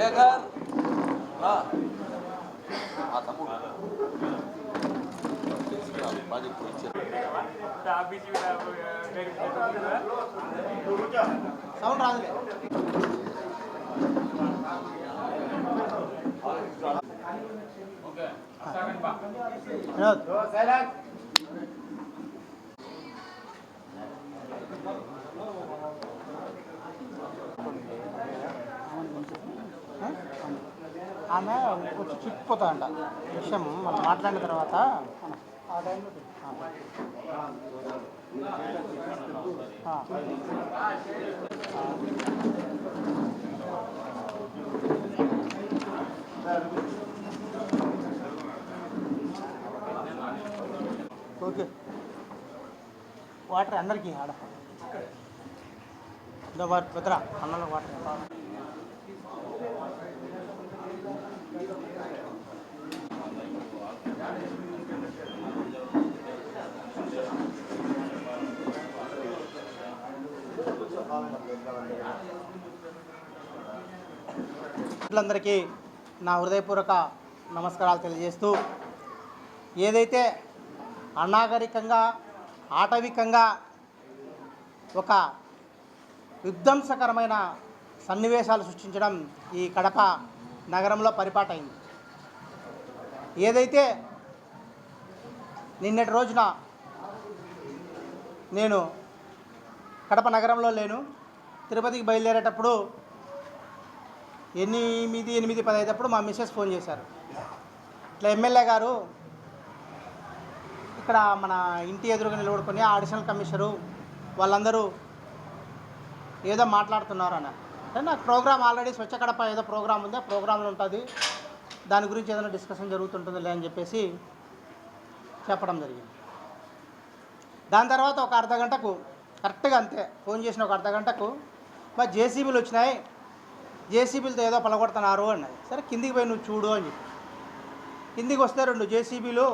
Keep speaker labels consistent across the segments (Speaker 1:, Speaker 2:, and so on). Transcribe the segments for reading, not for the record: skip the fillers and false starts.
Speaker 1: శేఖర్ తమ్ముడు ప్రాజెక్టు ఇచ్చారు సౌండ్ రాదులే. ఆమె కొంచెం చిక్కిపోతాయంట విషయం మనం మాట్లాడిన తర్వాత ఆ టైంలో ఓకే వాటర్ అందరికీ ఆడ భద్ర అన్నంలో వాటర్ అందరికీ నా హృదయపూర్వక నమస్కారాలు తెలియజేస్తూ ఏదైతే అనాగరికంగా ఆటవికంగా ఒక విధ్వంసకరమైన సన్నివేశాలు సృష్టించడం ఈ కడప నగరంలో పరిపాటైంది. ఏదైతే నిన్నటి రోజున నేను కడప నగరంలో లేను, తిరుపతికి బయలుదేరేటప్పుడు 8:10 మా మిస్సెస్ ఫోన్ చేశారు. ఇట్లా ఎమ్మెల్యే గారు ఇక్కడ మన ఇంటి ఎదురుగా నిలబడుకొని అడిషనల్ కమిషనరు వాళ్ళందరూ ఏదో మాట్లాడుతున్నారు అన్న. అంటే నాకు ప్రోగ్రామ్ ఆల్రెడీ స్వచ్ఛ కడప ఏదో ప్రోగ్రామ్ ఉంది, ఆ ప్రోగ్రాంలో ఉంటుంది, దాని గురించి ఏదైనా డిస్కషన్ జరుగుతుంటుందిలే అని చెప్పేసి చెప్పడం జరిగింది. దాని తర్వాత ఒక అర్ధగంటకు కరెక్ట్గా అంతే ఫోన్ చేసిన ఒక అర్ధగంటకు మా జేసీబీలు వచ్చినాయి, జేసీబీలతో ఏదో పలగొడుతున్నారు అన్నది. సరే కిందికి పోయి నువ్వు చూడు అని చెప్పి కిందికి వస్తే 2 జేసీబీలు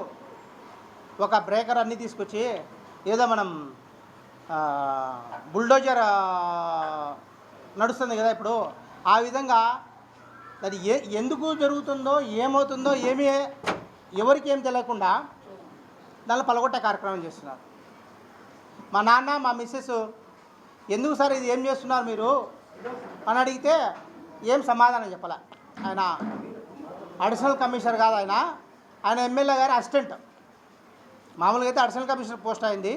Speaker 1: ఒక బ్రేకర్ అన్నీ తీసుకొచ్చి ఏదో మనం బుల్డోజర్ నడుస్తుంది కదా ఇప్పుడు, ఆ విధంగా అది ఎందుకు జరుగుతుందో ఏమవుతుందో ఎవరికి ఏం తెలియకుండా దానిలో పలగొట్టే కార్యక్రమం చేస్తున్నారు. మా నాన్న మా మిస్సెస్ ఎందుకు సార్ ఇది ఏం చేస్తున్నారు మీరు అని అడిగితే ఏం సమాధానం చెప్పాల. ఆయన అడిషనల్ కమిషనర్ కాదు, ఆయన ఎమ్మెల్యే గారి అసిస్టెంట్. మామూలుగా అయితే అడిషనల్ కమిషనర్ పోస్ట్ అయింది,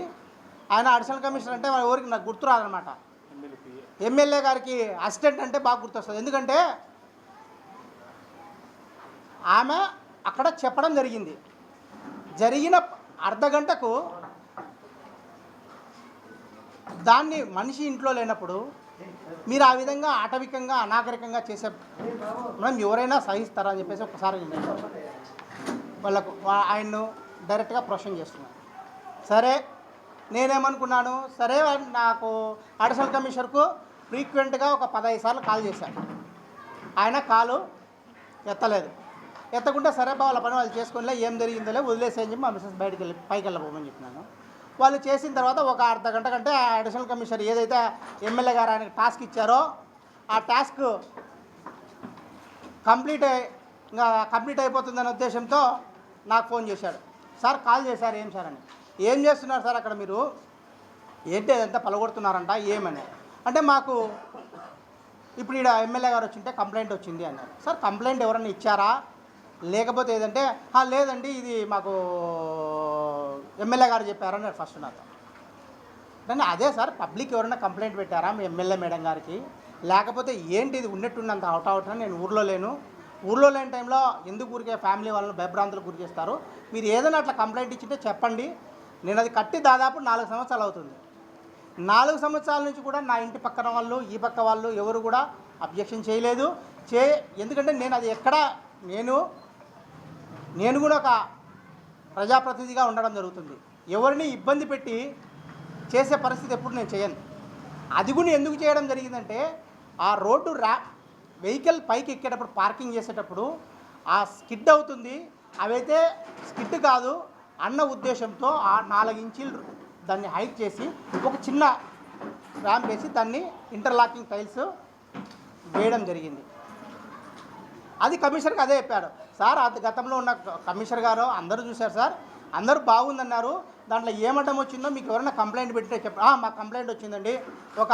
Speaker 1: ఆయన అడిషనల్ కమిషనర్ అంటే వాళ్ళ ఊరికి నాకు గుర్తు రాదనమాట. ఎమ్మెల్యే గారికి అసిస్టెంట్ అంటే బాగా గుర్తొస్తుంది. ఎందుకంటే ఆమె అక్కడ చెప్పడం జరిగిన అర్ధగంటకు దాన్ని మనిషి ఇంట్లో లేనప్పుడు మీరు ఆ విధంగా ఆటవికంగా అనాగరికంగా చేసే మనం ఎవరైనా సహిస్తారా అని చెప్పేసి ఒకసారి వాళ్ళకు ఆయన్ను డైరెక్ట్గా ప్రొషన్ చేస్తున్నాను. సరే నేనేమనుకున్నాను, సరే నాకు అడిషనల్ కమిషనర్కు ఫ్రీక్వెంట్గా ఒక 15 సార్లు కాల్ చేశాను, ఆయన కాలు ఎత్తకుంటే సరే వాళ్ళ పని వాళ్ళు చేసుకునిలే, ఏం జరిగిందో వదిలేసేయని చెప్పి మా మిస్సెస్ పైకి వెళ్ళబోమని చెప్పినాను. వాళ్ళు చేసిన తర్వాత ఒక అర్ధగంట కంటే అడిషనల్ కమిషనర్ ఏదైతే ఎమ్మెల్యే గారు ఆయనకు టాస్క్ ఇచ్చారో ఆ టాస్క్ కంప్లీట్ అయిపోతుందనే ఉద్దేశంతో నాకు ఫోన్ చేశాడు. సార్ కాల్ చేశారు, ఏం సార్ అని. ఏం చేస్తున్నారు సార్ అక్కడ మీరు, ఏంటి అదంతా పలగొడుతున్నారంట ఏమని అంటే, మాకు ఇప్పుడు ఇక్కడ ఎమ్మెల్యే గారు వచ్చింటే కంప్లైంట్ వచ్చింది అన్నారు. సార్ కంప్లైంట్ ఎవరైనా ఇచ్చారా లేకపోతే ఏదంటే లేదండి ఇది మాకు ఎమ్మెల్యే గారు చెప్పారన్నారు ఫస్ట్ నాతో. కానీ అదే సార్ పబ్లిక్ ఎవరైనా కంప్లైంట్ పెట్టారా మీ ఎమ్మెల్యే మేడం గారికి, లేకపోతే ఏంటి ఇది ఉన్నట్టున్నంత అవుట్ అని నేను ఊర్లో లేని టైంలో ఎందుకు ఊరికే ఫ్యామిలీ వాళ్ళని భయభ్రాంతులకు గురి చేస్తారు, మీరు ఏదైనా అట్లా కంప్లైంట్ ఇచ్చింటే చెప్పండి, నేను అది కట్టి దాదాపు 4 సంవత్సరాలు అవుతుంది. 4 సంవత్సరాల నుంచి కూడా నా ఇంటి పక్కన వాళ్ళు ఈ పక్క వాళ్ళు ఎవరు కూడా అబ్జెక్షన్ చేయలేదు. ఎందుకంటే నేను అది ఎక్కడ నేను కూడా ఒక ప్రజాప్రతినిధిగా ఉండడం జరుగుతుంది. ఎవరిని ఇబ్బంది పెట్టి చేసే పరిస్థితి ఎప్పుడు నేను చేయను. అది కూడా ఎందుకు చేయడం జరిగిందంటే ఆ రోడ్డు వెహికల్ పైకి ఎక్కేటప్పుడు పార్కింగ్ చేసేటప్పుడు ఆ స్కిడ్ అవుతుంది, అవైతే స్కిడ్ కాదు అన్న ఉద్దేశంతో ఆ 4 ఇంచీలు దాన్ని హైట్ చేసి ఒక చిన్న ర్యాంప్ వేసి దాన్ని ఇంటర్లాకింగ్ టైల్స్ వేయడం జరిగింది. అది కమిషనర్కి అదే చెప్పాడు. సార్ అది గతంలో ఉన్న కమిషనర్ గారు అందరూ చూశారు సార్, అందరూ బాగుందన్నారు, దాంట్లో ఏమడ్డం వచ్చిందో మీకు ఎవరైనా కంప్లైంట్ పెట్టితే చెప్పండి. మాకు కంప్లైంట్ వచ్చిందండి, ఒక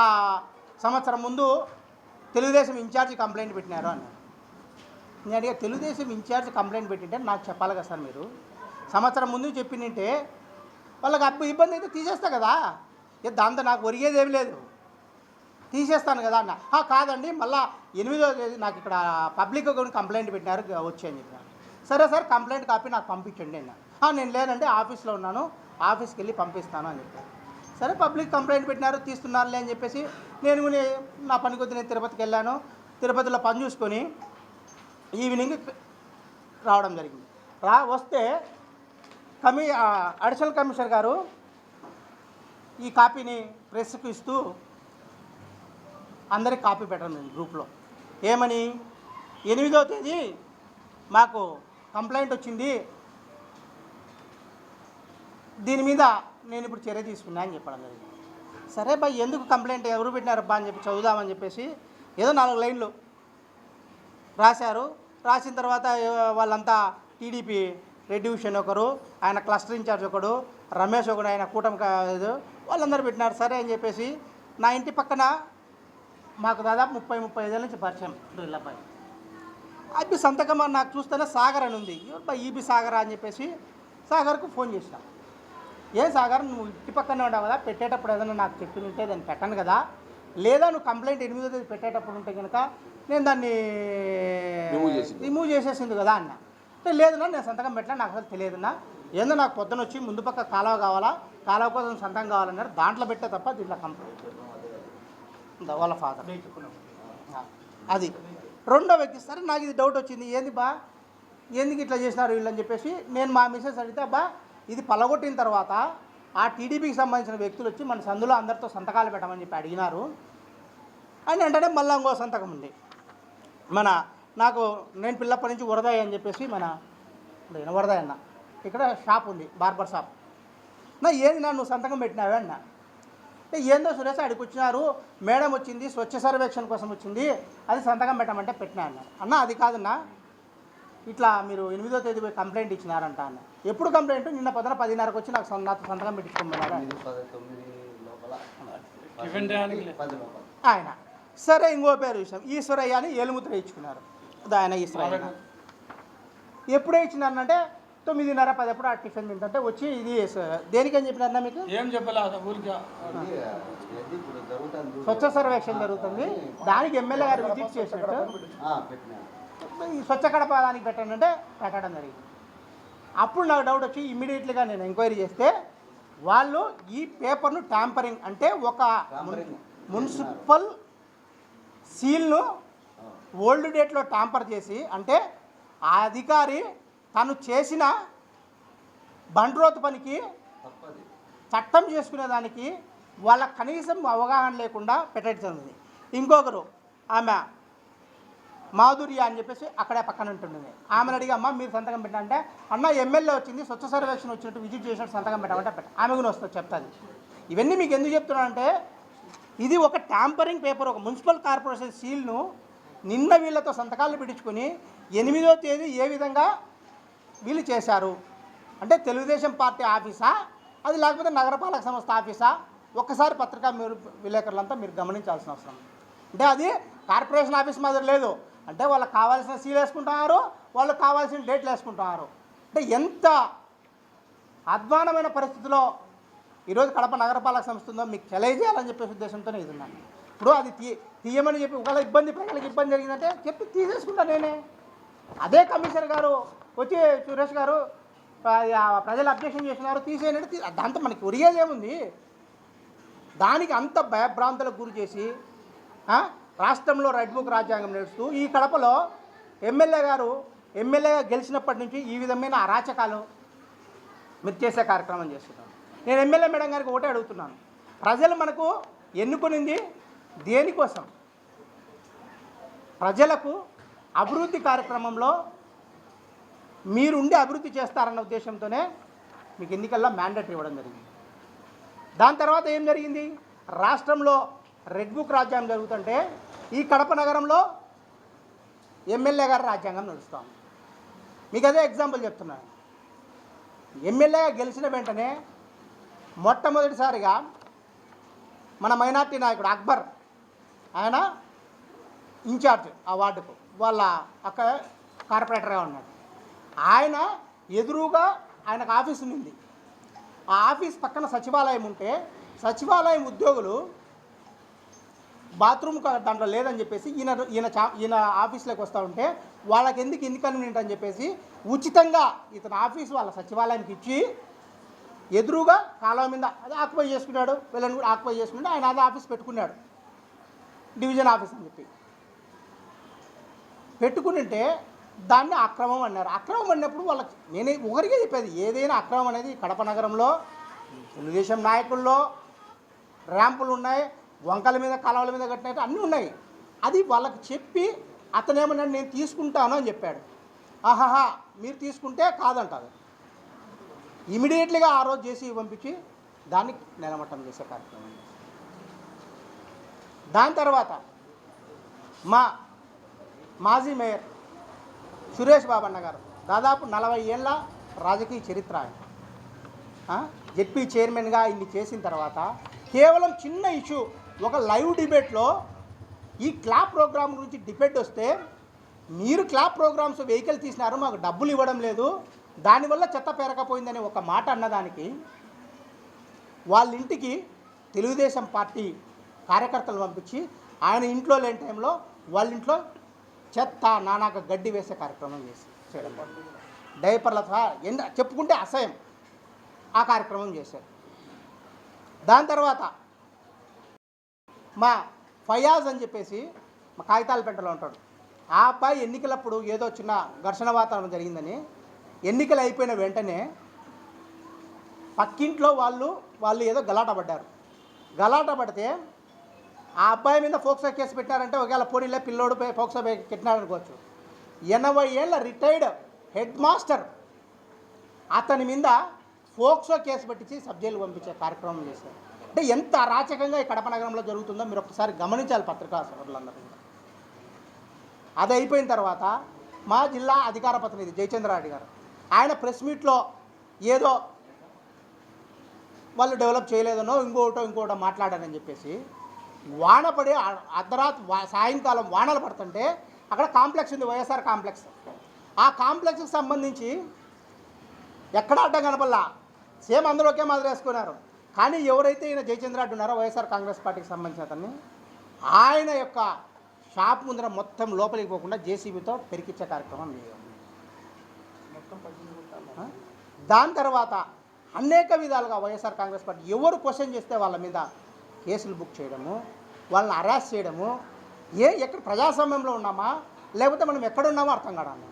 Speaker 1: సంవత్సరం ముందు తెలుగుదేశం ఇన్ఛార్జ్ కంప్లైంట్ పెట్టినారు అన్నారు. నేను అడిగా, తెలుగుదేశం ఇన్ఛార్జ్ కంప్లైంట్ పెట్టింటే నాకు చెప్పాలి కదా సార్, మీరు సంవత్సరం ముందు చెప్పినంటే వాళ్ళకి ఇబ్బంది అయితే తీసేస్తా కదా, దాంతో నాకు ఒరిగేది ఏమి లేదు, తీసేస్తాను కదా అన్న. కాదండి మళ్ళీ 8వ తేదీ నాకు ఇక్కడ పబ్లిక్ కంప్లైంట్ పెట్టినారు వచ్చి అని చెప్పాను. సరే సార్ కంప్లైంట్ కాపీ నాకు పంపించండి అన్న. నేను లేనండి ఆఫీస్లో ఉన్నాను, ఆఫీస్కి వెళ్ళి పంపిస్తాను అని చెప్పాను. సరే పబ్లిక్ కంప్లైంట్ పెట్టినారు, తీస్తున్నారులే అని చెప్పేసి నేను నా పని కొద్ది నేను తిరుపతికి వెళ్ళాను. తిరుపతిలో పని చూసుకొని ఈవినింగ్ రావడం జరిగింది. వస్తే అడిషనల్ కమిషనర్ గారు ఈ కాపీని ప్రెస్కి ఇస్తూ అందరికి కాపీ పెట్టండి గ్రూప్లో. ఏమని, 8వ తేదీ మాకు కంప్లైంట్ వచ్చింది, దీని మీద నేను ఇప్పుడు చర్య తీసుకున్నా అని చెప్పడం జరిగింది. సరే బా ఎందుకు కంప్లైంట్ ఎవరు పెట్టినారబ్బా అని చెప్పి చదువుదామని చెప్పేసి ఏదో 4 లైన్లు రాశారు. రాసిన తర్వాత వాళ్ళంతా టీడీపీ రెడ్ డివిజన్ ఒకరు, ఆయన క్లస్టర్ ఇన్ఛార్జ్ ఒకడు, రమేష్ ఒకడు, ఆయన కూటమి వాళ్ళందరూ పెట్టినారు. సరే అని చెప్పేసి నా ఇంటి పక్కన మాకు దాదాపు 30-35 నుంచి పరిచయం వీళ్ళబ్బాయి. అబ్బి సంతకం నాకు చూస్తేనే సాగర్ అని ఉంది, ఈబి సాగర్ అని చెప్పేసి సాగర్కు ఫోన్ చేసిన. ఏం సాగర్ నువ్వు ఇంటి పక్కనే ఉన్నావు కదా, పెట్టేటప్పుడు ఏదైనా నాకు చెప్పి ఉంటే దాన్ని పెట్టను కదా, లేదా నువ్వు కంప్లైంట్ 8వ తేదీ పెట్టేటప్పుడు ఉంటే కనుక నేను దాన్ని రిమూవ్ చేసేసింది కదా అన్న. లేదన్నా నేను సంతకం పెట్టలే, నాకు అసలు తెలియదున్నా, ఏందో నాకు పొద్దున వచ్చి ముందు పక్క కాలువ కావాలా, కాలువ కోసం సంతకం కావాలన్నారు, దాంట్లో పెట్టే తప్ప దీంట్లో కంప్లైంట్ వాళ్ళ ఫాదర్ అది. రెండో వ్యక్తి సరే నాకు ఇది డౌట్ వచ్చింది, ఏంది బా ఎందుకు ఇట్లా చేసినారు వీళ్ళని చెప్పేసి నేను మా మిసెస్ అడిగితే, అబ్బా ఇది పలగొట్టిన తర్వాత ఆ టీడీపీకి సంబంధించిన వ్యక్తులు వచ్చి మన సందులో అందరితో సంతకాలు పెట్టమని చెప్పి అడిగినారు అని అంటే మళ్ళీ ఇంకో సంతకం ఉంది. నాకు నేను పిల్లప్పటి నుంచి వరదాయి అని చెప్పేసి వరదాయి అన్న ఇక్కడ షాప్ ఉంది, బార్బర్ షాప్. ఏంది నువ్వు సంతకం పెట్టినావే అన్న. ఏందో సురేష్ అడిగి వచ్చినారు, మేడం వచ్చింది స్వచ్ఛ సర్వేక్షణ కోసం వచ్చింది, అది సంతకం పెట్టమంటే పెట్టినా అన్నారు. అన్న అది కాదన్నా, ఇట్లా మీరు 8వ తేదీ పోయి కంప్లైంట్ ఇచ్చినారంట అన్న. ఎప్పుడు కంప్లైంట్? నిన్న 10:30కు వచ్చి నాతో సంతకం పెట్టించుకోమన్నారు ఆయన. సరే ఇంకో పేరు విషయం ఈశ్వరయ్య అని ఏలుముద్ర ఇచ్చుకున్నారు, ఆయన ఈశ్వరయ్య. ఎప్పుడే ఇచ్చినారంటే 9:30-10 ఎప్పుడు ఆ టిఫిన్ తింటే వచ్చి ఇది దేనికని చెప్పినారన్నా మీకు
Speaker 2: ఏం చెప్పలే,
Speaker 1: స్వచ్ఛ సర్వేక్షణ జరుగుతుంది, దానికి ఎమ్మెల్యే గారు విజిట్ చేసినట్టు ఈ స్వచ్ఛ కడప దానికి పెట్టానంటే పెట్టడం జరిగింది. అప్పుడు నాకు డౌట్ వచ్చి ఇమ్మీడియట్లీగా నేను ఎంక్వైరీ చేస్తే వాళ్ళు ఈ పేపర్ను ట్యాంపరింగ్ అంటే ఒక మున్సిపల్ సీల్ను ఓల్డ్ డేట్లో ట్యాంపర్ చేసి, అంటే ఆ అధికారి తను చేసిన బండ్రోతు పనికి చట్టం చేసుకునే దానికి వాళ్ళ కనీసం అవగాహన లేకుండా పెట్టేస్తుంది. ఇంకొకరు ఆమె మాధుర్య అని చెప్పేసి అక్కడే పక్కన ఉంటుంటుంది, ఆమెను అడిగి అమ్మ మీరు సంతకం పెట్టాలంటే అన్న ఎమ్మెల్యే వచ్చింది స్వచ్ఛ సర్వేక్షణ వచ్చినట్టు విజిట్ చేసినట్టు సంతకం పెట్టామంటే ఆమె కూడా వస్తుంది చెప్తుంది. ఇవన్నీ మీకు ఎందుకు చెప్తున్నానంటే ఇది ఒక ట్యాంపరింగ్ పేపర్, ఒక మున్సిపల్ కార్పొరేషన్ సీల్ను నిన్న వీళ్ళతో సంతకాలు పెట్టించుకొని 8వ తేదీ ఏ విధంగా వీళ్ళు చేశారు అంటే తెలుగుదేశం పార్టీ ఆఫీసా అది, లేకపోతే నగరపాలక సంస్థ ఆఫీసా? ఒక్కసారి పత్రికా విలేకరులంతా మీరు గమనించాల్సిన అవసరం. అంటే అది కార్పొరేషన్ ఆఫీస్ మాదిరి లేదు, అంటే వాళ్ళకి కావాల్సిన సీల్ వేసుకుంటున్నారు, వాళ్ళకి కావాల్సిన డేట్లు వేసుకుంటున్నారు. అంటే ఎంత అధ్వానమైన పరిస్థితిలో ఈరోజు కడప నగరపాలక సంస్థ ఉందో మీకు తెలియజేయాలని చెప్పే ఉద్దేశంతోనే ఇది ఉన్నాను. ఇప్పుడు అది తీయమని చెప్పి ఒకవేళ ప్రజలకు ఇబ్బంది జరిగిందంటే చెప్పి తీసేసుకుంటా నేనే. అదే కమిషనర్ గారు వచ్చి సురేష్ గారు ప్రజలు అబ్జెక్షన్ చేసినారు తీసేయండి, దాంతో మనకి ఒరిగేది ఏముంది? దానికి అంత భయభ్రాంతులకు గురి చేసి రాష్ట్రంలో రెడ్ బుక్ రాజ్యాంగం నడుస్తూ ఈ కడపలో ఎమ్మెల్యేగా గెలిచినప్పటి నుంచి ఈ విధమైన అరాచకాలు మీరు చేసే కార్యక్రమం చేస్తున్నాను. నేను ఎమ్మెల్యే మేడం గారికి ఒకటే అడుగుతున్నాను, ప్రజలు మనకు ఎన్నుకునింది దేనికోసం? ప్రజలకు అభివృద్ధి కార్యక్రమంలో మీరుండి అభివృద్ధి చేస్తారన్న ఉద్దేశంతోనే మీకు ఎన్నికల్లో మ్యాండేట్ ఇవ్వడం జరిగింది. దాని తర్వాత ఏం జరిగింది? రాష్ట్రంలో రెడ్ బుక్ రాజ్యాంగం జరుగుతుంటే ఈ కడప నగరంలో ఎమ్మెల్యే గారి రాజ్యాంగం నడుస్తాం. మీకు అదే ఎగ్జాంపుల్ చెప్తున్నాను. ఎమ్మెల్యేగా గెలిచిన వెంటనే మొట్టమొదటిసారిగా మన మైనార్టీ నాయకుడు అక్బర్, ఆయన ఇన్ఛార్జ్ ఆ వార్డుకు, వాళ్ళ అక్క కార్పొరేటర్గా ఉన్నాడు. ఆయన ఎదురుగా ఆయనకు ఆఫీస్ ఉంది. ఆ ఆఫీస్ పక్కన సచివాలయం ఉంటే సచివాలయం ఉద్యోగులు బాత్రూమ్ దాంట్లో లేదని చెప్పేసి ఈయన ఆఫీస్లోకి వస్తూ ఉంటే వాళ్ళకి ఎందుకు ఇన్కన్వీనియంట్ అని చెప్పేసి ఉచితంగా ఇతని ఆఫీస్ వాళ్ళ సచివాలయానికి ఇచ్చి ఎదురుగా కాలువ మీద అది ఆక్యుపై చేసుకున్నాడు. వీళ్ళని కూడా ఆక్యుపై చేసుకుంటే ఆయన అదే ఆఫీస్ పెట్టుకున్నాడు, డివిజన్ ఆఫీస్ అని చెప్పి పెట్టుకుంటే దాన్ని అక్రమం అన్నారు. అక్రమం అన్నప్పుడు వాళ్ళకి నేనే ఒకరికే చెప్పేది, ఏదైనా అక్రమం అనేది కడప నగరంలో తెలుగుదేశం నాయకుల్లో ర్యాంపులు ఉన్నాయి, వంకల మీద కాలువల మీద కట్టినట్టు అన్నీ ఉన్నాయి. అది వాళ్ళకి చెప్పి అతనేమన్నాడు, నేను తీసుకుంటాను అని చెప్పాడు. ఆహాహా మీరు తీసుకుంటే కాదంటారు. ఇమీడియట్లీగా ఆ రోజు జేసీ పంపించి దాన్ని నిలమట్టం చేసే కార్యక్రమం. దాని తర్వాత మా మాజీ మేయర్ సురేష్ బాబన్న గారు దాదాపు 40 ఏళ్ళ రాజకీయ చరిత్ర. జెడ్పీ చైర్మన్గా ఇన్ని చేసిన తర్వాత కేవలం చిన్న ఇష్యూ, ఒక లైవ్ డిబేట్లో ఈ క్లాప్ ప్రోగ్రామ్ గురించి డిబేట్ వస్తే మీరు క్లాప్ ప్రోగ్రామ్స్ వెహికల్ తీసినారు, మాకు డబ్బులు ఇవ్వడం లేదు, దానివల్ల చెత్త పేరకపోయిందని ఒక మాట అన్నదానికి వాళ్ళ ఇంటికి తెలుగుదేశం పార్టీ కార్యకర్తలు పంపించి ఆయన ఇంట్లో లేని టైంలో వాళ్ళ ఇంట్లో చెత్త నానాక గడ్డి వేసే కార్యక్రమం చేయడం, డైపర్ల సహా చెప్పుకుంటే అసహ్యం ఆ కార్యక్రమం చేశారు. దాని తర్వాత మా ఫయాజ్ అని చెప్పేసి మా కాగితాలపేటలో ఉంటాడు. ఆ అబ్బాయి ఎన్నికలప్పుడు ఏదో చిన్న ఘర్షణ వాతావరణం జరిగిందని ఎన్నికలు అయిపోయిన వెంటనే పక్కింట్లో వాళ్ళు ఏదో గలాట పడ్డారు. గలాట పడితే ఆ అబ్బాయి మీద ఫోక్సో కేసు పెట్టారంటే ఒకవేళ పోనీలే పిల్లోడు ఫోక్సో పెట్టినారనుకోవచ్చు. 80 ఏళ్ళ రిటైర్డ్ హెడ్ మాస్టర్ అతని మీద ఫోక్సో కేసు పెట్టించి సబ్ జైలు పంపించే కార్యక్రమం చేశారు. అంటే ఎంత అరాచకంగా ఈ కడప నగరంలో జరుగుతుందో మీరు ఒకసారి గమనించాలి పత్రికా సోదరులందరూ కూడా. అది అయిపోయిన తర్వాత మా జిల్లా అధికార ప్రతినిధి జయచంద్రారెడ్డి గారు ఆయన ప్రెస్ మీట్లో ఏదో వాళ్ళు డెవలప్ చేయలేదనో ఇంకోటో మాట్లాడారని చెప్పేసి వాన పడి అర్ధరాత్రి సాయంకాలం వానలు పడుతుంటే అక్కడ కాంప్లెక్స్ ఉంది, వైఎస్ఆర్ కాంప్లెక్స్. ఆ కాంప్లెక్స్కి సంబంధించి ఎక్కడ అడ్డం కనపల్లా, సేమ్ అందరూ ఒకే మాదిరి వేసుకున్నారు. కానీ ఎవరైతే ఈయన జయచంద్రారెడ్డి ఉన్నారో వైఎస్ఆర్ కాంగ్రెస్ పార్టీకి సంబంధించిన అతన్ని ఆయన యొక్క షాప్ ముందర మొత్తం లోపలికి పోకుండా జేసీబీతో పెరికిచ్చే కార్యక్రమం చేయడం. దాని తర్వాత అనేక విధాలుగా వైఎస్ఆర్ కాంగ్రెస్ పార్టీ ఎవరు క్వశ్చన్ చేస్తే వాళ్ళ మీద కేసులు బుక్ చేయడము, వాళ్ళని అరెస్ట్ చేయడము. ఎక్కడ ప్రజాస్వామ్యంలో ఉన్నామా లేకపోతే మనం ఎక్కడున్నామో అర్థం కావాలి.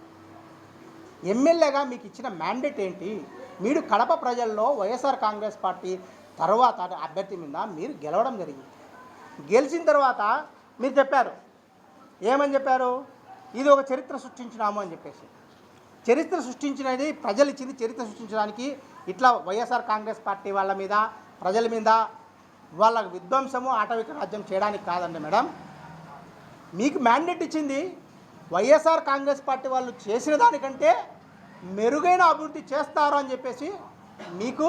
Speaker 1: ఎమ్మెల్యేగా మీకు ఇచ్చిన మ్యాండేట్ ఏంటి? మీరు కడప ప్రజల్లో వైఎస్ఆర్ కాంగ్రెస్ పార్టీ తర్వాత అభ్యర్థి మీద మీరు గెలవడం జరిగింది. గెలిచిన తర్వాత మీరు చెప్పారు, ఏమని చెప్పారు? ఇది ఒక చరిత్ర సృష్టించినాము అని చెప్పేసి. చరిత్ర సృష్టించినది ప్రజలు ఇచ్చింది. చరిత్ర సృష్టించడానికి ఇట్లా వైఎస్ఆర్ కాంగ్రెస్ పార్టీ వాళ్ళ మీద ప్రజల మీద వాళ్ళ విధ్వంసము ఆటవిక రాజ్యం చేయడానికి కాదండి మేడం. మీకు మ్యాండేట్ ఇచ్చింది వైఎస్ఆర్ కాంగ్రెస్ పార్టీ వాళ్ళు చేసిన దానికంటే మెరుగైన అభివృద్ధి చేస్తారు అని చెప్పేసి మీకు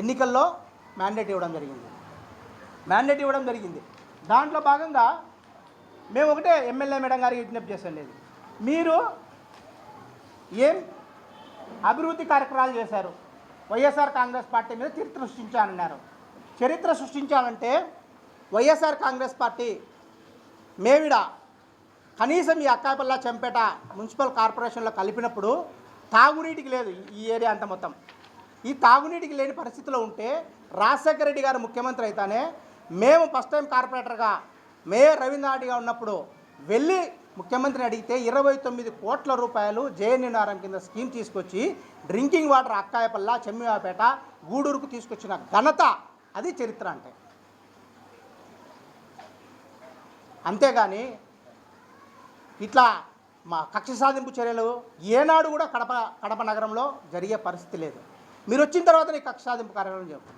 Speaker 1: ఎన్నికల్లో మ్యాండేట్ ఇవ్వడం జరిగింది. దాంట్లో భాగంగా మేము ఒకటే ఎమ్మెల్యే మేడం గారికి విజ్ఞప్తి చేస్తాం, లేదు మీరు ఏం అభివృద్ధి కార్యక్రమాలు చేశారు, వైఎస్ఆర్ కాంగ్రెస్ పార్టీ మీద చరిత్ర సృష్టించాలన్నారు. చరిత్ర సృష్టించాలంటే వైఎస్ఆర్ కాంగ్రెస్ పార్టీ మేవిడ కనీసం ఈ అక్కాయపల్లి చెంపేట మున్సిపల్ కార్పొరేషన్లో కలిపినప్పుడు తాగునీటికి లేదు ఈ ఏరియా అంతా మొత్తం. ఈ తాగునీటికి లేని పరిస్థితిలో ఉంటే రాజశేఖర రెడ్డి గారు ముఖ్యమంత్రి అయితేనే మేము ఫస్ట్ టైం కార్పొరేటర్గా మేయర్ రవీంద్రనాథ్గా ఉన్నప్పుడు వెళ్ళి ముఖ్యమంత్రిని అడిగితే 29 కోట్ల రూపాయలు జేఎన్ఎన్ఆర్ఎం కింద స్కీమ్ తీసుకొచ్చి డ్రింకింగ్ వాటర్ అక్కాయపల్లి చెమ్మివాపేట గూడూరుకు తీసుకొచ్చిన ఘనత అది చరిత్ర అంటే. అంతేగాని ఇట్లా మా కక్ష సాధింపు చర్యలు ఏనాడు కూడా కడప నగరంలో జరిగే పరిస్థితి లేదు. మీరు వచ్చిన తర్వాత నీ కక్ష సాధింపు కార్యక్రమం చేస్తాం.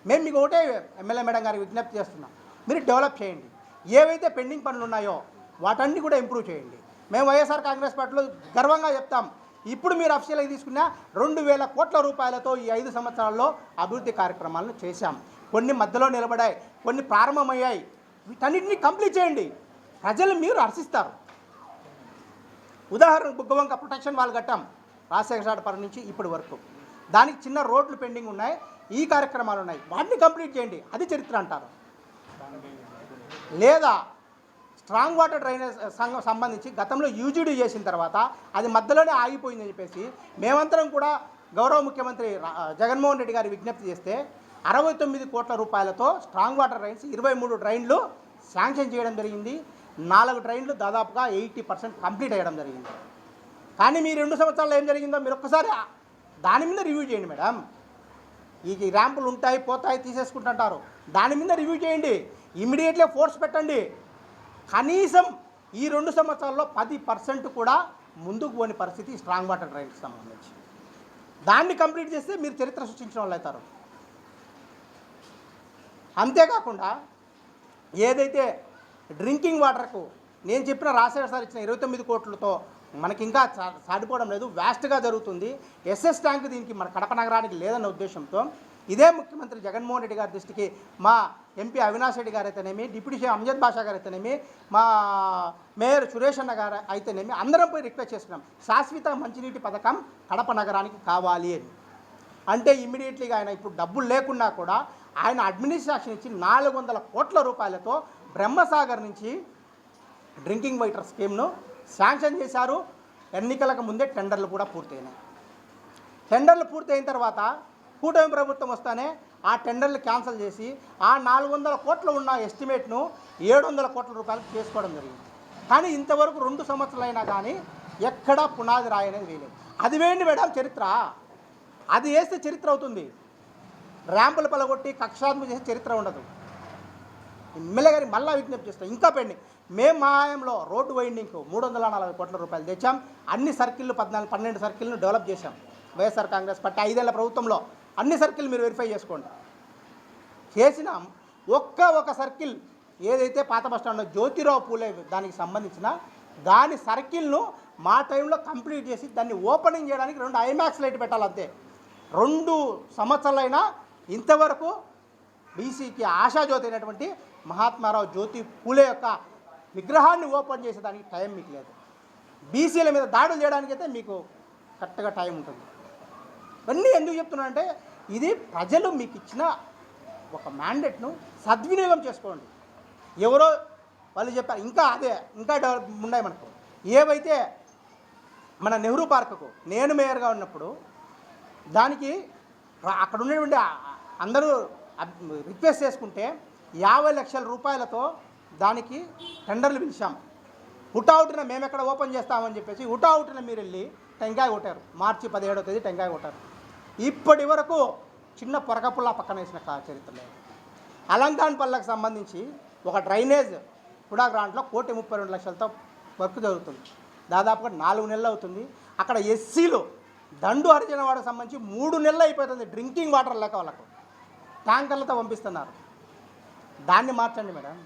Speaker 1: మేము మీకు ఒకటే ఎమ్మెల్యే మేడం గారికి విజ్ఞప్తి చేస్తున్నాం, మీరు డెవలప్ చేయండి. ఏవైతే పెండింగ్ పనులు ఉన్నాయో వాటన్ని కూడా ఇంప్రూవ్ చేయండి. మేము వైఎస్ఆర్ కాంగ్రెస్ పార్టీలో గర్వంగా చెప్తాం. ఇప్పుడు మీరు అఫీషియల్గా తీసుకున్న 2,000 కోట్ల రూపాయలతో ఈ 5 సంవత్సరాల్లో అభివృద్ధి కార్యక్రమాలను చేశాం. కొన్ని మధ్యలో నిలబడాయి, కొన్ని ప్రారంభమయ్యాయి. వీటన్నిటిని కంప్లీట్ చేయండి, ప్రజలు మీరు హర్షిస్తారు. ఉదాహరణకు బుగ్గవంక ప్రొటెక్షన్ వాల్ కట్టాం రాజశేఖరపరం నుంచి ఇప్పటి వరకు. దానికి చిన్న రోడ్లు పెండింగ్ ఉన్నాయి, ఈ కార్యక్రమాలు ఉన్నాయి, వాటిని కంప్లీట్ చేయండి. అది చరిత్ర అంటారు. లేదా స్ట్రాంగ్ వాటర్ డ్రైనేజ్ సంఘం సంబంధించి గతంలో యూజీడీ చేసిన తర్వాత అది మధ్యలోనే ఆగిపోయిందని చెప్పేసి మేమంతరం కూడా గౌరవ ముఖ్యమంత్రి జగన్మోహన్ రెడ్డి గారి విజ్ఞప్తి చేస్తే 69 కోట్ల రూపాయలతో స్ట్రాంగ్ వాటర్ డ్రైన్స్ 23 డ్రైన్లు శాంక్షన్ చేయడం జరిగింది. 4 డ్రైన్లు దాదాపుగా 80% కంప్లీట్ అయ్యడం జరిగింది. కానీ మీ 2 సంవత్సరాలు ఏం జరిగిందో మీరు ఒక్కసారి దాని మీద రివ్యూ చేయండి మేడం. ఈ ర్యాంపులు ఉంటాయి, పోతాయి, తీసేసుకుంటుంటారు. దాని మీద రివ్యూ చేయండి, ఇమ్మీడియట్లీ ఫోర్స్ పెట్టండి. కనీసం ఈ 2 సంవత్సరాల్లో 10% కూడా ముందుకు పోని పరిస్థితి స్ట్రాంగ్ వాటర్ డ్రైన్కి సంబంధించి. దాన్ని కంప్లీట్ చేస్తే మీరు చరిత్ర సృష్టించిన వాళ్ళు అవుతారు. అంతేకాకుండా ఏదైతే డ్రింకింగ్ వాటర్కు నేను చెప్పిన రాజశేఖర సార్ ఇచ్చిన 29 కోట్లతో మనకి ఇంకా సాడిపోవడం లేదు, వ్యాస్ట్గా జరుగుతుంది. ఎస్ఎస్ ట్యాంక్ దీనికి మన కడప నగరానికి లేదన్న ఉద్దేశంతో ఇదే ముఖ్యమంత్రి జగన్మోహన్ రెడ్డి గారి దృష్టికి మా ఎంపీ అవినాష్ రెడ్డి గారు అయితేనేమి, డిప్యూటీ సీఎం అంజద్ బాషా గారు అయితేనేమి, మా మేయర్ సురేష్ అన్న గారు అయితేనేమి అందరం పోయి రిక్వెస్ట్ చేస్తున్నాం, శాశ్వత మంచినీటి పథకం కడప నగరానికి కావాలి అని. అంటే ఇమ్మీడియట్లీగా ఆయన ఇప్పుడు డబ్బులు లేకున్నా కూడా ఆయన అడ్మినిస్ట్రేషన్ ఇచ్చి 400 కోట్ల రూపాయలతో బ్రహ్మసాగర్ నుంచి డ్రింకింగ్ వాటర్ స్కీమ్ను శాంక్షన్ చేశారు. ఎన్నికలకు ముందే టెండర్లు కూడా పూర్తయినాయి. టెండర్లు పూర్తయిన తర్వాత కూటమి ప్రభుత్వం వస్తానే ఆ టెండర్లు క్యాన్సిల్ చేసి ఆ 400 కోట్లు ఉన్న ఎస్టిమేట్ను 700 కోట్ల రూపాయలకు చేసుకోవడం జరిగింది. కానీ ఇంతవరకు 2 సంవత్సరాలైనా కానీ ఎక్కడా పునాది రాయి అనేది వేయలేదు. అది వేయండి మేడం చరిత్ర, అది వేస్తే చరిత్ర అవుతుంది. ర్యాంపులు పలగొట్టి కక్షాత్మక చేసే చరిత్ర ఉండదు. ఎమ్మెల్యే గారికి మళ్ళా విజ్ఞప్తి చేస్తాం, ఇంకా పెండింగ్. మేము మా హయాంలో రోడ్డు వైండింగ్కు 340 కోట్ల రూపాయలు తెచ్చాం. అన్ని సర్కిళ్ళు 12 సర్కిల్ను డెవలప్ చేశాం. వైఎస్ఆర్ కాంగ్రెస్ పార్టీ 5 ఏళ్ల ప్రభుత్వంలో అన్ని సర్కిల్ మీరు వెరిఫై చేసుకోండి. చేసినాం. ఒక సర్కిల్ ఏదైతే పాత బస్టాండ్లో జ్యోతిరావు పూలే దానికి సంబంధించిన దాని సర్కిల్ను మా టైంలో కంప్లీట్ చేసి దాన్ని ఓపెనింగ్ చేయడానికి 2 ఐమాక్స్ లైట్ పెట్టాలంతే. 2 సంవత్సరాలైనా ఇంతవరకు బీసీకి ఆశాజ్యోతి అయినటువంటి మహాత్మారావు జ్యోతి పూలే యొక్క విగ్రహాన్ని ఓపెన్ చేసేదానికి టైం మీకు లేదు. బీసీల మీద దాడులు చేయడానికైతే మీకు కరెక్ట్గా టైం ఉంటుంది. ఇవన్నీ ఎందుకు చెప్తున్నానంటే ఇది ప్రజలు మీకు ఇచ్చిన ఒక మ్యాండేట్ను సద్వినియోగం చేసుకోండి. ఎవరో వాళ్ళు చెప్పారు, ఇంకా డెవలప్ ఉన్నాయి మనకు. ఏవైతే మన నెహ్రూ పార్కుకు నేను మేయర్గా ఉన్నప్పుడు దానికి అక్కడ ఉన్నటువంటి అందరూ రిక్వెస్ట్ చేసుకుంటే 50 లక్షల రూపాయలతో దానికి టెండర్లు పిలిచాం. హుటాహుటిన మేము ఎక్కడ ఓపెన్ చేస్తామని చెప్పేసి హుటాహుటిన మీరు వెళ్ళి టెంకాయ కొట్టారు. మార్చి 17వ తేదీ టెంకాయ కొట్టారు. ఇప్పటి వరకు చిన్న పొరకపుల్లా పక్కన వేసిన చరిత్ర లేదు. అలంకాన్పల్లకు సంబంధించి ఒక డ్రైనేజ్ కూడా గ్రాంట్లో 1,32,00,000తో వర్క్ జరుగుతుంది. దాదాపుగా 4 నెలలు అవుతుంది. అక్కడ ఎస్సీలు దండు హరిజన వాడకు సంబంధించి 3 నెలలు అయిపోతుంది. డ్రింకింగ్ వాటర్ లేక వాళ్ళకు ట్యాంకర్లతో పంపిస్తున్నారు. దాన్ని మార్చండి మేడం.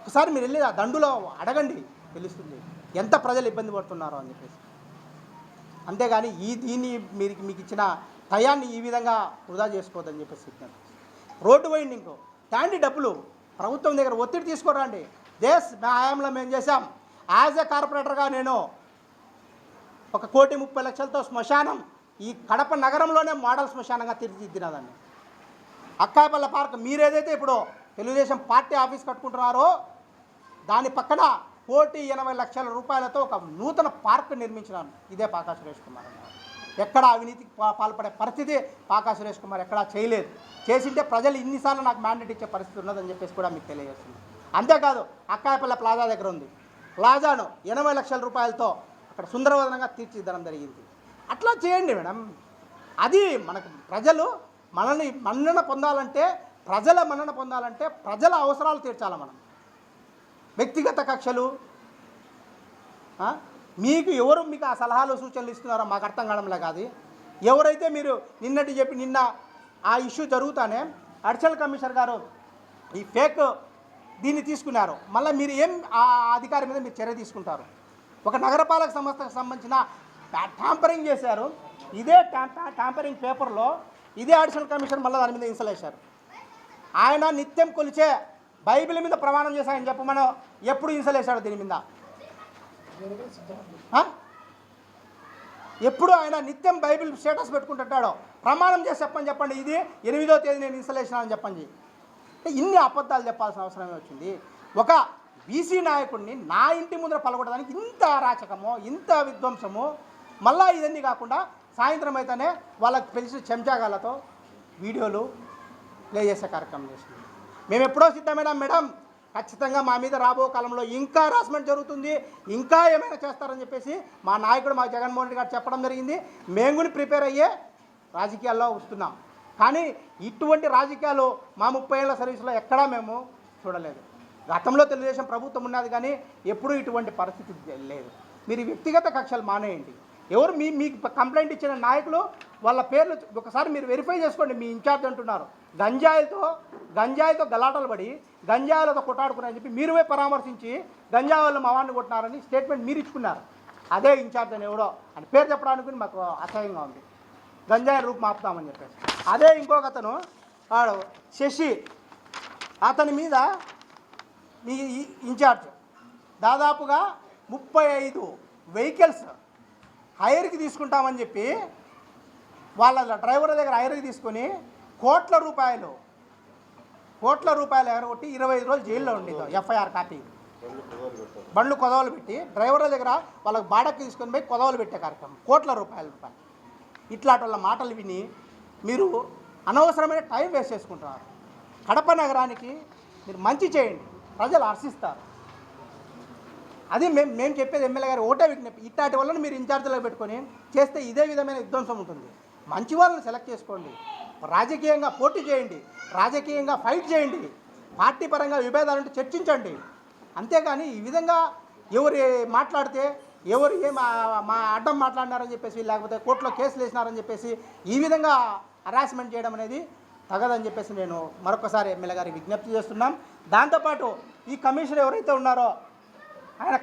Speaker 1: ఒకసారి మీరు వెళ్ళి ఆ దండులో అడగండి, తెలుస్తుంది ఎంత ప్రజలు ఇబ్బంది పడుతున్నారో అని చెప్పేసి. అంతేగాని దీన్ని మీకు ఇచ్చిన టయాన్ని ఈ విధంగా వృధా చేసుకోవద్దని చెప్పేసి చెప్తాను. రోడ్డు వైండింగ్ ట్యాండి డబ్బులు ప్రభుత్వం దగ్గర ఒత్తిడి తీసుకోరండి. మా హయాంలో మేము చేశాం. యాజ్ ఏ కార్పొరేటర్గా నేను 1,30,00,000తో శ్మశానం ఈ కడప నగరంలోనే మోడల్ శ్మశానంగా తీర్చిదిద్దినదాన్ని. అక్కాయపల్లె పార్క్ మీరేదైతే ఇప్పుడు తెలుగుదేశం పార్టీ ఆఫీస్ కట్టుకుంటున్నారో దాని పక్కన 1,80,00,000 రూపాయలతో ఒక నూతన పార్క్ నిర్మించినాను. ఇదే పాకా సురేష్ కుమార్ అన్నారు. ఎక్కడ అవినీతికి పాల్పడే పరిస్థితి పాకా సురేష్ కుమార్ ఎక్కడా చేయలేదు. చేసింటే ప్రజలు ఇన్నిసార్లు నాకు మ్యాండేట్ ఇచ్చే పరిస్థితి ఉన్నదని చెప్పేసి కూడా మీకు తెలియజేస్తుంది. అంతేకాదు అక్కాయపల్లె ప్లాజా దగ్గర ఉంది. ప్లాజాను 80 లక్షల రూపాయలతో అక్కడ సుందరవదనంగా తీర్చిదిద్దడం జరిగింది. అట్లా చేయండి మేడం. అది మనకు ప్రజలు మన్నన పొందాలంటే ప్రజల అవసరాలు తీర్చాలి మనం. వ్యక్తిగత కక్షలు మీకు ఆ సలహాలు సూచనలు ఇస్తున్నారో మాకు అర్థం కావడంలే కాదు. ఎవరైతే మీరు నిన్న ఆ ఇష్యూ జరుగుతానే అడిషనల్ కమిషనర్ గారు ఈ ఫేక్ దీన్ని తీసుకున్నారు, మళ్ళీ మీరు ఏం ఆ అధికారి మీద మీరు చర్య తీసుకుంటారు? ఒక నగరపాలక సంస్థకు సంబంధించిన ట్యాంపరింగ్ చేశారు. ఇదే ట్యాంపరింగ్ పేపర్లో ఇదే అడిషనల్ కమిషన్ మళ్ళీ దాని మీద ఇన్సలేశారు. ఆయన నిత్యం కొలిచే బైబిల్ మీద ప్రమాణం చేసి ఆయన చెప్పమని ఎప్పుడు ఇన్సలేశాడు దీని మీద? ఎప్పుడు ఆయన నిత్యం బైబిల్ స్టేటస్ పెట్టుకుంటుంటాడో ప్రమాణం చేసి చెప్పండి, ఇది 8వ తేదీ నేను ఇన్సలేషన్ అని చెప్పండి. ఇన్ని అబద్ధాలు చెప్పాల్సిన అవసరమే వచ్చింది. ఒక బీసీ నాయకుడిని నా ఇంటి ముందర పలగొట్టడానికి ఇంత అరాచకమో, ఇంత విధ్వంసమో, మళ్ళా ఇవన్నీ కాకుండా సాయంత్రం అయితేనే వాళ్ళకి పిలిచి చెంచాగాలతో వీడియోలు ప్లే చేసే కార్యక్రమం చేసింది. మేము ఎప్పుడో సిద్ధమేనా మేడం, ఖచ్చితంగా మా మీద రాబో కాలంలో ఇంకా హరాస్మెంట్ జరుగుతుంది, ఇంకా ఏమైనా చేస్తారని చెప్పేసి మా నాయకుడు మా జగన్మోహన్ రెడ్డి గారు చెప్పడం జరిగింది. మేము కూడా ప్రిపేర్ అయ్యే రాజకీయాల్లో వస్తున్నాం. కానీ ఇటువంటి రాజకీయాలు మా 30 ఏళ్ల సర్వీసులో ఎక్కడా మేము చూడలేదు. గతంలో తెలుగుదేశం ప్రభుత్వం ఉన్నది కానీ ఎప్పుడూ ఇటువంటి పరిస్థితి లేదు. మీరు వ్యక్తిగత కక్షలు మానేయండి. ఎవరు మీకు కంప్లైంట్ ఇచ్చిన నాయకులు వాళ్ళ పేర్లు ఒకసారి మీరు వెరిఫై చేసుకోండి. మీ ఇన్ఛార్జ్ అంటున్నారు గంజాయితో గలాటలు పడి గంజాయిలతో కొట్టాడుకున్నారని చెప్పి మీరు పరామర్శించి గంజాయి వాళ్ళు మా వాడిని కొట్టినారని స్టేట్మెంట్ మీరు ఇచ్చుకున్నారు. అదే ఇన్ఛార్జ్ అని ఎవడో అని పేరు చెప్పడానికి మాకు అసహ్యంగా ఉంది. గంజాయి రూపు మాపుతామని చెప్పేసి. అదే ఇంకొక అతను వాడు శశి, అతని మీద మీ ఇన్ఛార్జ్ దాదాపుగా 35 వెహికల్స్ హైర్కి తీసుకుంటామని చెప్పి వాళ్ళ డ్రైవర్ల దగ్గర హైర్కి తీసుకొని కోట్ల రూపాయలు ఎగరగొట్టి 25 రోజులు జైల్లో ఉండేది. ఎఫ్ఐఆర్ కాపీ బండ్లు కొదవలు పెట్టి డ్రైవర్ల దగ్గర వాళ్ళకి బాడకి తీసుకొని పోయి కొదవలు పెట్టే కార్యక్రమం, కోట్ల రూపాయలు. ఇట్లాంటి వాళ్ళ మాటలు విని మీరు అనవసరమైన టైం వేస్ట్ చేసుకుంటున్నారు. కడప నగరానికి మీరు మంచి చేయండి, ప్రజలు హర్షిస్తారు. అది మేము చెప్పేది ఎమ్మెల్యే గారు ఒకటే విజ్ఞప్తి, ఇట్లాంటి వాళ్ళని మీరు ఇన్ఛార్జ్లో పెట్టుకొని చేస్తే ఇదే విధమైన విధ్వంసం ఉంటుంది. మంచి వాళ్ళని సెలెక్ట్ చేసుకోండి, రాజకీయంగా పోటీ చేయండి, రాజకీయంగా ఫైట్ చేయండి, పార్టీ పరంగా విభేదాలుంటే చర్చించండి. అంతేగాని ఈ విధంగా ఎవరు మాట్లాడితే ఎవరు మా అడ్డం మాట్లాడినారని చెప్పేసి లేకపోతే కోర్టులో కేసులు వేసినారని చెప్పేసి ఈ విధంగా హరాస్మెంట్ చేయడం అనేది తగదని చెప్పేసి నేను మరొకసారి ఎమ్మెల్యే గారికి విజ్ఞప్తి చేస్తున్నాం. దాంతోపాటు ఈ కమిషనర్ ఎవరైతే ఉన్నారో ఆయన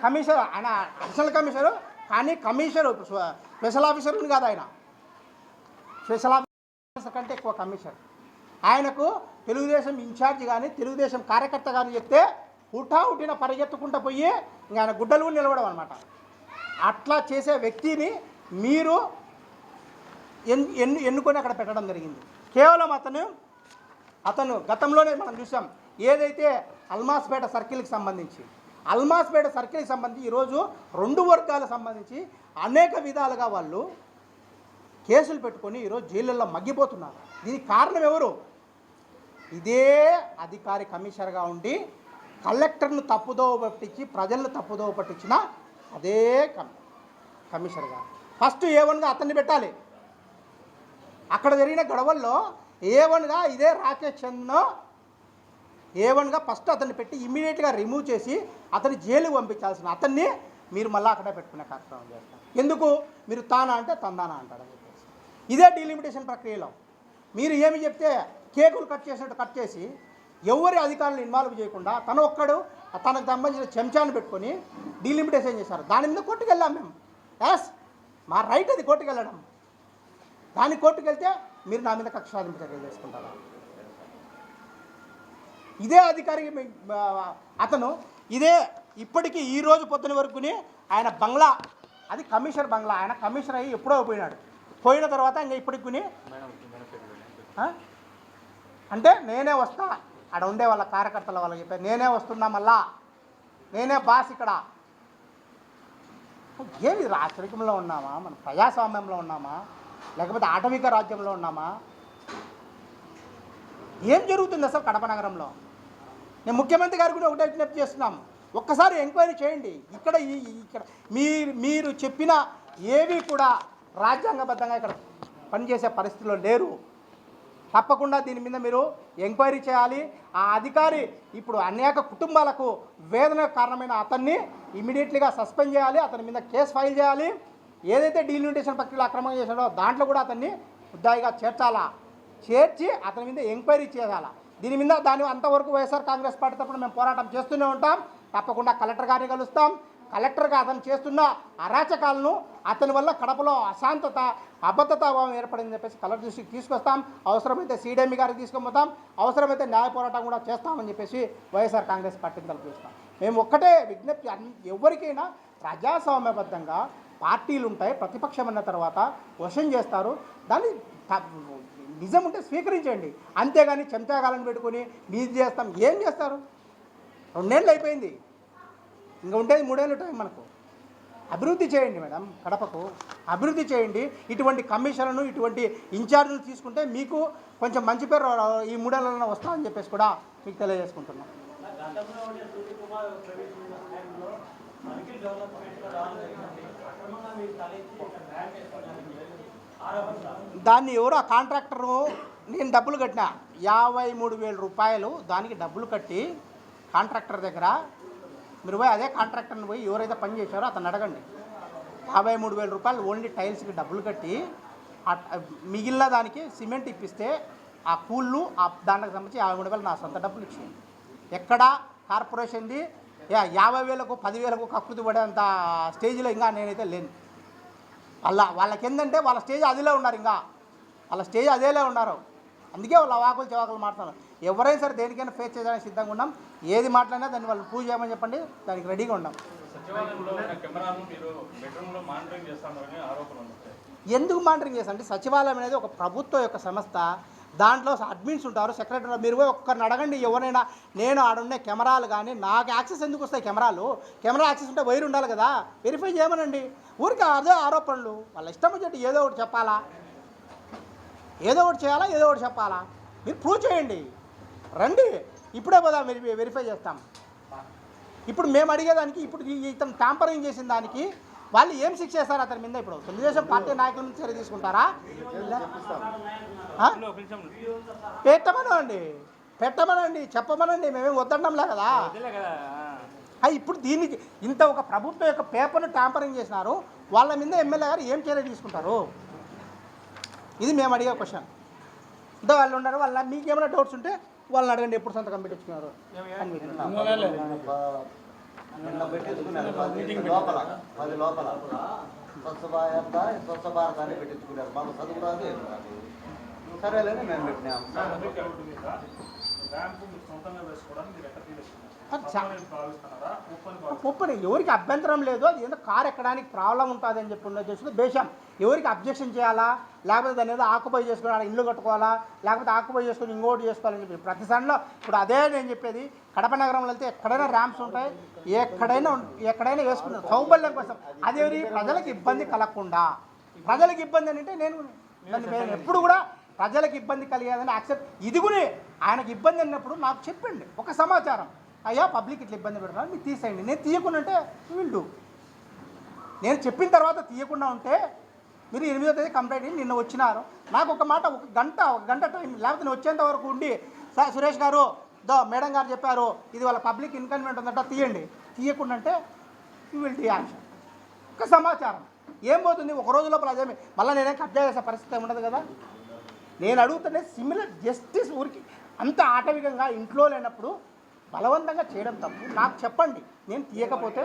Speaker 1: అడిషనల్ కమిషనరు, కానీ కమిషనరు స్పెషల్ ఆఫీసర్ ఉంది కాదు, ఆయన స్పెషల్ ఆఫీసర్ కంటే ఎక్కువ కమిషనర్. ఆయనకు తెలుగుదేశం ఇన్ఛార్జ్ కానీ తెలుగుదేశం కార్యకర్త కానీ చెప్తే హుటాహుటిన పరిగెత్తుకుంటూ పోయి ఇంకా ఆయన గుడ్డలు కూడా నిలవడం అనమాట. అట్లా చేసే వ్యక్తిని మీరు ఎన్నుకొని అక్కడ పెట్టడం జరిగింది. కేవలం అతను గతంలోనే మనం చూసాం, ఏదైతే అల్మాస్పేట సర్కిల్కి సంబంధించి ఈరోజు 2 వర్గాలకు సంబంధించి అనేక విధాలుగా వాళ్ళు కేసులు పెట్టుకొని ఈరోజు జైళ్ళల్లో మగ్గిపోతున్నారు. దీనికి కారణం ఎవరు? ఇదే అధికారి కమిషనర్గా ఉండి కలెక్టర్ను తప్పుదోవ పట్టించి ప్రజలను తప్పుదోవ పట్టించిన అదే కమిషనర్గా ఫస్ట్ A1గా అతన్ని పెట్టాలి. అక్కడ జరిగిన గొడవల్లో A1గా ఇదే రాకేష్ చంద్రను A1గా ఫస్ట్ అతన్ని పెట్టి ఇమ్మీడియట్గా రిమూవ్ చేసి అతన్ని జైలుకు పంపించాల్సిన అతన్ని మీరు మళ్ళీ అక్కడే పెట్టుకునే కార్యక్రమం చేస్తారు. ఎందుకు? మీరు తానా అంటే తందానా అంటారని చెప్పేసి. ఇదే డీలిమిటేషన్ ప్రక్రియలో మీరు ఏమి చెప్తే కేకులు కట్ చేసినట్టు కట్ చేసి ఎవరి అధికారులను ఇన్వాల్వ్ చేయకుండా తనకు సంబంధించిన చెంచాను పెట్టుకొని డీలిమిటేషన్ చేశారు. దాని మీద కోర్టుకు వెళ్ళాం మేము. మా రైట్ అది కోర్టుకు వెళ్ళడం. దాని కోర్టుకు వెళ్తే మీరు నా మీద కక్ష సాధింపు చర్యలు చేసుకుంటారా? ఇదే అధికారికి అతను ఇప్పటికీ ఈరోజు పొద్దున వరకుని ఆయన బంగ్లా, అది కమిషనర్ బంగ్లా, ఆయన కమిషనర్ అయ్యి ఎప్పుడో పోయిన తర్వాత ఇంకా ఇప్పటికి అంటే నేనే వస్తా, అక్కడ ఉండే వాళ్ళ కార్యకర్తల వాళ్ళకి చెప్పారు, నేనే వస్తున్నా, మళ్ళా నేనే బాస్ ఇక్కడ. ఏమి రాచరికంలో ఉన్నామా, మన ప్రజాస్వామ్యంలో ఉన్నామా, లేకపోతే ఆటవిక రాజ్యంలో ఉన్నామా? ఏం జరుగుతుంది అసలు కడప నగరంలో? నేను ముఖ్యమంత్రి గారికి కూడా ఒకటే విజ్ఞప్తి చేస్తున్నాం, ఒక్కసారి ఎంక్వైరీ చేయండి. ఇక్కడ మీరు చెప్పిన ఏవి కూడా రాజ్యాంగబద్ధంగా ఇక్కడ పనిచేసే పరిస్థితిలో లేరు. తప్పకుండా దీని మీద మీరు ఎంక్వైరీ చేయాలి. ఆ అధికారి ఇప్పుడు అనేక కుటుంబాలకు వేదన కారణమైన అతన్ని ఇమీడియట్లీగా సస్పెండ్ చేయాలి, అతని మీద కేసు ఫైల్ చేయాలి. ఏదైతే డీలిమిటేషన్ ప్రక్రియలో అక్రమంగా చేశాడో దాంట్లో కూడా అతన్ని ముద్దాయిగా చేర్చి అతని మీద ఎంక్వైరీ చేయాలా. దీని మీద అంతవరకు వైఎస్ఆర్ కాంగ్రెస్ పార్టీ తరఫున మేము పోరాటం చేస్తూనే ఉంటాం. తప్పకుండా కలెక్టర్ గారిని కలుస్తాం, కలెక్టర్గా అతను చేస్తున్న అరాచకాలను, అతని వల్ల కడపలో అశాంతత, అబద్ధతాభావం ఏర్పడిందని చెప్పేసి కలెక్టర్ దృష్టికి తీసుకొస్తాం. అవసరమైతే సిడిఎం గారికి తీసుకుపోతాం, అవసరమైతే న్యాయ పోరాటం కూడా చేస్తామని చెప్పేసి వైఎస్ఆర్ కాంగ్రెస్ పార్టీని తలపిస్తాం. మేము ఒక్కటే విజ్ఞప్తి, ఎవరికైనా ప్రజాస్వామ్యబద్ధంగా పార్టీలు ఉంటాయి, ప్రతిపక్షం అన్న తర్వాత క్వశ్చన్ చేస్తారు, దాన్ని నిజం ఉంటే స్వీకరించండి. అంతేగాని చెంచాగాలను పెట్టుకొని నీది చేస్తాం ఏం చేస్తారు? 2 ఏళ్ళు అయిపోయింది, ఇంకా ఉండేది 3 ఏళ్ళు టైం మనకు. అభివృద్ధి చేయండి మేడం, కడపకు అభివృద్ధి చేయండి. ఇటువంటి కమిషన్లను, ఇటువంటి ఇన్ఛార్జీలు తీసుకుంటే మీకు కొంచెం మంచి పేరు ఈ 3 ఏళ్ళలో వస్తామని చెప్పేసి కూడా మీకు తెలియజేసుకుంటున్నాం. దాన్ని ఎవరు ఆ కాంట్రాక్టరు, నేను డబ్బులు కట్టిన 53,000 రూపాయలు దానికి డబ్బులు కట్టి కాంట్రాక్టర్ దగ్గర, మీరు పోయి అదే కాంట్రాక్టర్ని పోయి ఎవరైతే పని చేశారో అతను అడగండి. 53,000 రూపాయలు ఓన్లీ టైల్స్కి డబ్బులు కట్టి మిగిలిన దానికి సిమెంట్ ఇప్పిస్తే ఆ కూళ్ళు దానికి సంబంధించి 53,000 నా సొంత డబ్బులు ఇచ్చింది. ఎక్కడ కార్పొరేషన్ది 50,000కు 10,000కు కక్కుతు పడేంత స్టేజ్లో ఇంకా నేనైతే లేను. వాళ్ళకి ఏంటంటే వాళ్ళ స్టేజ్ అదిలే ఉన్నారు, ఇంకా వాళ్ళ స్టేజ్ అదేలే ఉన్నారు. అందుకే వాళ్ళు అవాకులు చెవాకులు మాట్లాడుతున్నారు. ఎవరైనా సరే దేనికైనా ఫేస్ చేయడానికి సిద్ధంగా ఉన్నాం. ఏది మాట్లాడినా దాన్ని వాళ్ళు పూజ చేయమని చెప్పండి, దానికి రెడీగా ఉన్నాం. ఎందుకు మానిటరింగ్ చేస్తాం అంటే సచివాలయం అనేది ఒక ప్రభుత్వం యొక్క సంస్థ. దాంట్లో అడ్మిన్స్ ఉంటారు, సెక్రటరీ. మీరు పోయి ఒక్కరిని అడగండి ఎవరైనా. నేను ఆడున్న కెమెరాలు కానీ నాకు యాక్సెస్ ఎందుకు వస్తాయి? కెమెరా యాక్సెస్ ఉంటే వైర్ ఉండాలి కదా, వెరిఫై చేయమనండి. ఊరికి అదే ఆరోపణలు, వాళ్ళ ఇష్టం వచ్చేట్టు ఏదో ఒకటి చెప్పాలా, ఏదో ఒకటి చేయాలా, ఏదో ఒకటి చెప్పాలా. మీరు ప్రూవ్ చేయండి, రండి, ఇప్పుడే పోదా వెరిఫై చేస్తాం. ఇప్పుడు మేము అడిగేదానికి, ఇప్పుడు ఇతను ట్యాంపరింగ్ చేసిన దానికి వాళ్ళు ఏం శిక్ష చేస్తారు అతని మీద? ఇప్పుడు తెలుగుదేశం పార్టీ నాయకుల నుంచి చర్య తీసుకుంటారా? పెట్టమనండి, చెప్పమనండి, మేమేం వద్దడంలే కదా. ఇప్పుడు దీనికి ఇంత ఒక ప్రభుత్వం యొక్క పేపర్ను ట్యాంపరింగ్ చేసినారు, వాళ్ళ మీద ఎమ్మెల్యే గారు ఏం చర్య తీసుకుంటారు? ఇది మేము అడిగే క్వశ్చన్. అంటే వాళ్ళు ఉన్నారు, వాళ్ళ మీకేమైనా డౌట్స్ ఉంటే వాళ్ళని అడగండి, ఎప్పుడు సంతకం పెట్టించుకున్నారు అని.
Speaker 2: నిన్న పెట్టించుకున్నారు 10 లోపల స్వచ్ఛ భారతాన్ని పెట్టించుకున్నారు. మాకు చదువు రాదు, ఏం రాదు. సరేలేని మేము పెట్టినాము.
Speaker 1: ఒప్పని ఎవరికి అభ్యంతరం లేదు. అది ఏదో కారు ఎక్కడానికి ప్రాబ్లం ఉంటుంది అని చెప్పి చేస్తుంది దేశం. ఎవరికి అబ్జెక్షన్ చేయాలా, లేకపోతే దాన్ని ఏదో ఆక్యుపై చేసుకుని ఇల్లు కట్టుకోవాలా, లేకపోతే ఆక్యుపై చేసుకొని ఇంకోటి చేసుకోవాలని చెప్పి ప్రతిసారిలో ఇప్పుడు అదే నేను చెప్పేది. కడప నగరంలో వెళ్తే ఎక్కడైనా ర్యాంప్స్ ఉంటాయి, ఎక్కడైనా వేసుకుంటారు సౌబల్యం కోసం. అదేవి ప్రజలకు ఇబ్బంది కలగకుండా. ప్రజలకు ఇబ్బంది అని అంటే నేను ఎప్పుడు కూడా ప్రజలకు ఇబ్బంది కలిగేదని యాక్సెప్ట్. ఇదిగునే ఆయనకు ఇబ్బంది అన్నప్పుడు నాకు చెప్పండి, ఒక సమాచారం, అయ్యా పబ్లిక్ ఇట్లా ఇబ్బంది పెడుతున్నారు, మీరు తీసేయండి. నేను తీయకుండా ఉంటే వీళ్ళు, నేను చెప్పిన తర్వాత తీయకుండా ఉంటే మీరు 8వ తేదీ కంప్లైంట్ అయ్యి నిన్న వచ్చినారు. నాకు ఒక మాట, ఒక గంట టైం, లేకపోతే నేను వచ్చేంత వరకు ఉండి, సార్ సురేష్ గారు మేడం గారు చెప్పారు ఇది వాళ్ళ పబ్లిక్ ఇన్కన్వీనియంట్ ఉందంట, తీయండి. తీయకుండా అంటే యూ విల్ టీ యాక్షన్. ఒక సమాచారం ఏం పోతుంది, ఒక రోజు లోపల అదేమి మళ్ళీ నేనే కబ్జా చేసే పరిస్థితి ఉండదు కదా. నేను అడుగుతుంటే సిమిలర్ జస్టిస్. ఊరికి అంత ఆటవికంగా ఇంట్లో లేనప్పుడు బలవంతంగా చేయడం తప్పు. నాకు చెప్పండి, నేను తీయకపోతే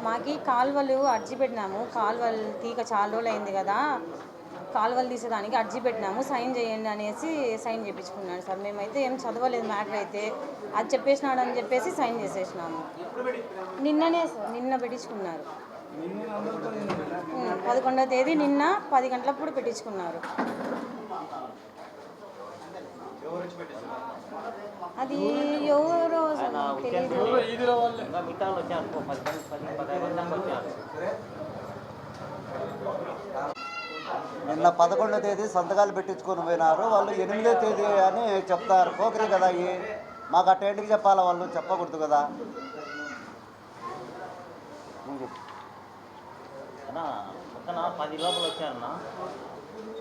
Speaker 3: మాకి కాలువలు అర్జీ పెట్టినాము. కాలువలు తీక చాలా రోజులు అయింది కదా, కాలువలు తీసేదానికి అర్జీ పెట్టినాము, సైన్ చేయండి అనేసి సైన్ చేయించుకున్నాడు సార్. మేమైతే ఏం చదవలేదు మ్యాటర్ అయితే, అది చెప్పేసినాడు అని చెప్పేసి సైన్ చేసేసినాము. నిన్ననే సార్, నిన్న పెట్టించుకున్నారు. 11వ తేదీ నిన్న 10 గంటలప్పుడు పెట్టించుకున్నారు. అది ఎవరో తెలియదు.
Speaker 2: నిన్న 11వ తేదీ సంతకాలు పెట్టించుకొని పోయినారు. వాళ్ళు 8వ తేదీ అని చెప్తారు. పోకరి కదా అయ్యి, మాకు ఆ టైంకి చెప్పాలా, వాళ్ళు చెప్పకూడదు కదా.
Speaker 4: పక్కన 10 లోపల వచ్చారన్నా,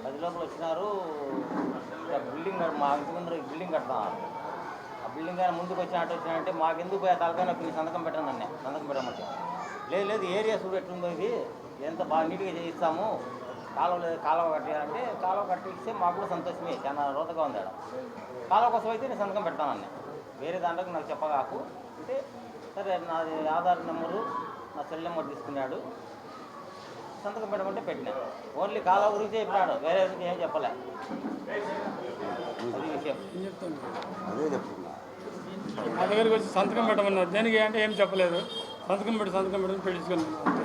Speaker 4: 10 లోపల వచ్చినారు. బిల్డింగ్ మా ఇంటి ముందర బిల్డింగ్ కడతారు. ఆ బిల్డింగ్ కానీ ముందుకు వచ్చినట్టు వచ్చినంటే మాకెందుకు పోయా తలకాయ నొప్పి సంతకం పెట్టండి అన్నీ సంతకం పెట్టమంటే లేదు ఏరియా చూడు ఎట్లుందో ఇది ఎంత బాగా నీట్గా చేయిస్తాము కాలువ కట్టాలంటే కాలువ కట్టిస్తే మాకు కూడా సంతోషమే చాలా రోతగా ఉంది ఆడ కాలువ కోసం అయితే నేను సంతకం పెడతానని వేరే దాంట్లోకి నాకు చెప్పగాకు అంటే సరే నాది ఆధార్ నెంబరు నా సెల్ నెంబర్ తీసుకున్నాడు సంతకం పెట్టమంటే పెట్టినా ఓన్లీ కాలువ గురించి చెప్పినాడు వేరే గురించి ఏం చెప్పలే అది విషయం
Speaker 2: అదే చెప్తున్నా.
Speaker 5: మా దగ్గరికి వచ్చి సంతకం పెట్టమన్నారు దేనికి అంటే ఏం చెప్పలేదు సంతకం పెట్టి పెట్టించుకున్నాను అంతే